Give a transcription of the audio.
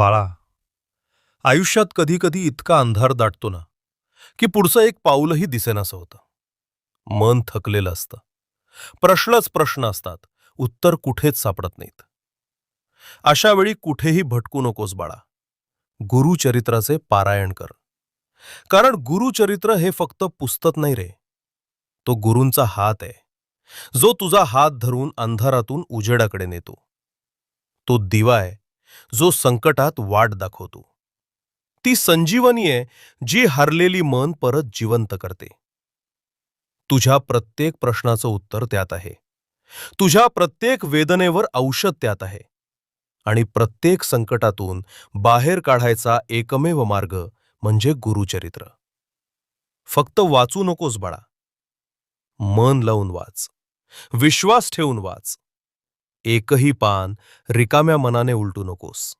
बाळा, आयुष्यात कधी कधी इतका अंधार दाटतो ना, की पुढचं एक पाऊलही दिसेनासं होतं. मन थकलेलं असतं. प्रश्नच प्रश्न असतात. उत्तर कुठेच सापडत नाहीत. अशा वेळी कुठेही भटकू नकोस बाळा. गुरुचरित्राचे पारायण कर. कारण गुरुचरित्र हे फक्त पुस्तक नाही रे. तो गुरूंचा हात आहे, जो तुझा हात धरून अंधारातून उजेडाकडे नेतो. तो दिवा आहे, जो संकटात वाट दाखवतो. ती संजीवनी आहे, जी हरलेली मन परत जिवंत करते. तुझ्या प्रत्येक प्रश्नाचं उत्तर त्यात आहे. तुझ्या प्रत्येक वेदनेवर औषध त्यात आहे. आणि प्रत्येक संकटातून बाहेर काढायचा एकमेव मार्ग म्हणजे गुरुचरित्र. फक्त वाचू नकोस बाळा. मन लावून वाच. विश्वास ठेवून वाच. एकही पान रिकाम्या मनाने उलटू नकोस.